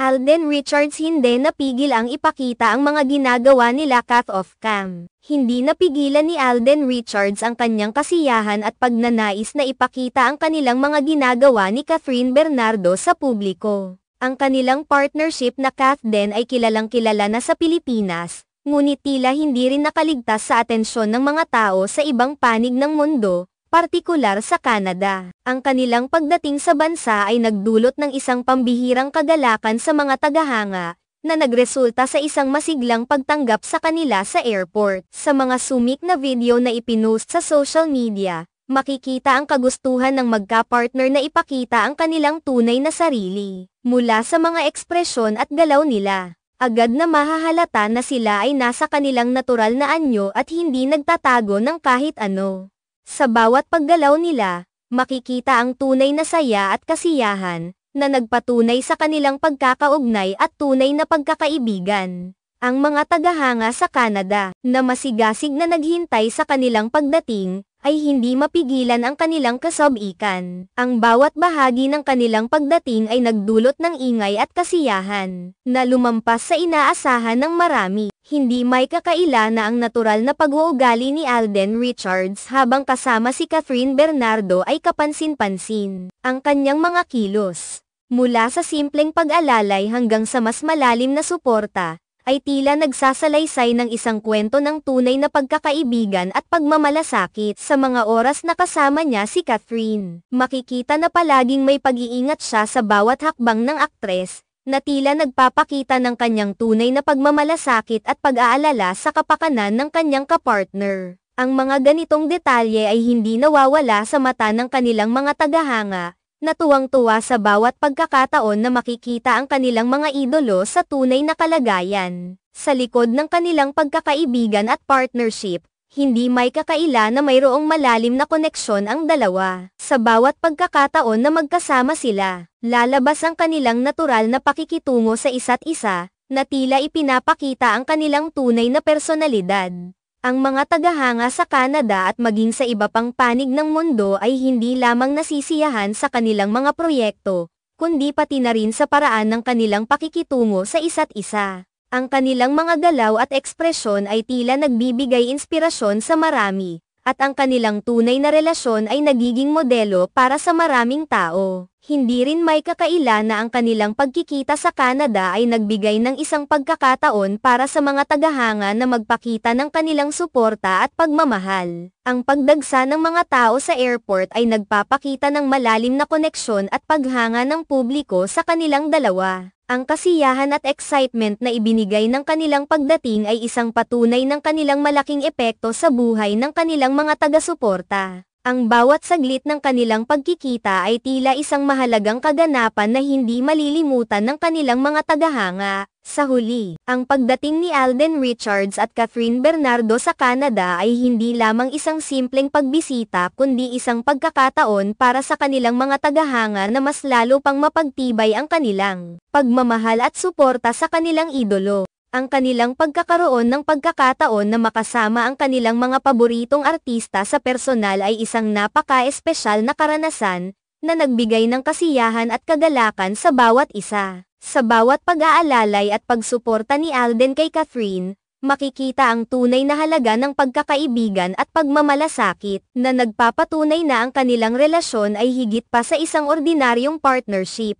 Alden Richards hindi napigil ang ipakita ang mga ginagawa nila off-cam. Hindi napigilan ni Alden Richards ang kanyang kasiyahan at pagnanais na ipakita ang kanilang mga ginagawa ni Kathryn Bernardo sa publiko. Ang kanilang partnership na Kath-Den ay kilalang-kilala na sa Pilipinas, ngunit tila hindi rin nakaligtas sa atensyon ng mga tao sa ibang panig ng mundo, partikular sa Canada. Ang kanilang pagdating sa bansa ay nagdulot ng isang pambihirang kagalakan sa mga tagahanga, na nagresulta sa isang masiglang pagtanggap sa kanila sa airport. Sa mga sumik na video na ipinost sa social media, makikita ang kagustuhan ng magka-partner na ipakita ang kanilang tunay na sarili. Mula sa mga ekspresyon at galaw nila, agad na mahahalata na sila ay nasa kanilang natural na anyo at hindi nagtatago ng kahit ano. Sa bawat paggalaw nila, makikita ang tunay na saya at kasiyahan, na nagpatunay sa kanilang pagkakaugnay at tunay na pagkakaibigan. Ang mga tagahanga sa Canada, na masigasig na naghintay sa kanilang pagdating, ay hindi mapigilan ang kanilang kasabikan. Ang bawat bahagi ng kanilang pagdating ay nagdulot ng ingay at kasiyahan, na lumampas sa inaasahan ng marami. Hindi may kakaila na ang natural na pag-uugali ni Alden Richards habang kasama si Kathryn Bernardo ay kapansin-pansin. Ang kanyang mga kilos, mula sa simpleng pag-alalay hanggang sa mas malalim na suporta, ay tila nagsasalaysay ng isang kwento ng tunay na pagkakaibigan at pagmamalasakit. Sa mga oras na kasama niya si Kathryn, makikita na palaging may pag-iingat siya sa bawat hakbang ng aktres, na tila nagpapakita ng kanyang tunay na pagmamalasakit at pag-aalala sa kapakanan ng kanyang kapartner. Ang mga ganitong detalye ay hindi nawawala sa mata ng kanilang mga tagahanga, na tuwang-tuwa sa bawat pagkakataon na makikita ang kanilang mga idolo sa tunay na kalagayan. Sa likod ng kanilang pagkakaibigan at partnership, hindi may kakaila na mayroong malalim na koneksyon ang dalawa. Sa bawat pagkakataon na magkasama sila, lalabas ang kanilang natural na pakikitungo sa isa't isa, na tila ipinapakita ang kanilang tunay na personalidad. Ang mga tagahanga sa Canada at maging sa iba pang panig ng mundo ay hindi lamang nasisiyahan sa kanilang mga proyekto, kundi pati na rin sa paraan ng kanilang pakikitungo sa isa't isa. Ang kanilang mga galaw at ekspresyon ay tila nagbibigay inspirasyon sa marami, at ang kanilang tunay na relasyon ay nagiging modelo para sa maraming tao. Hindi rin may kakaila na ang kanilang pagkikita sa Canada ay nagbigay ng isang pagkakataon para sa mga tagahanga na magpakita ng kanilang suporta at pagmamahal. Ang pagdagsa ng mga tao sa airport ay nagpapakita ng malalim na koneksyon at paghanga ng publiko sa kanilang dalawa. Ang kasiyahan at excitement na ibinigay ng kanilang pagdating ay isang patunay ng kanilang malaking epekto sa buhay ng kanilang mga taga-suporta. Ang bawat saglit ng kanilang pagkikita ay tila isang mahalagang kaganapan na hindi malilimutan ng kanilang mga tagahanga. Sa huli, ang pagdating ni Alden Richards at Kathryn Bernardo sa Canada ay hindi lamang isang simpleng pagbisita kundi isang pagkakataon para sa kanilang mga tagahanga na mas lalo pang mapagtibay ang kanilang pagmamahal at suporta sa kanilang idolo. Ang kanilang pagkakaroon ng pagkakataon na makasama ang kanilang mga paboritong artista sa personal ay isang napaka-espesyal na karanasan, na nagbigay ng kasiyahan at kagalakan sa bawat isa. Sa bawat pag-aalalay at pagsuporta ni Alden kay Kathryn, makikita ang tunay na halaga ng pagkakaibigan at pagmamalasakit, na nagpapatunay na ang kanilang relasyon ay higit pa sa isang ordinaryong partnership.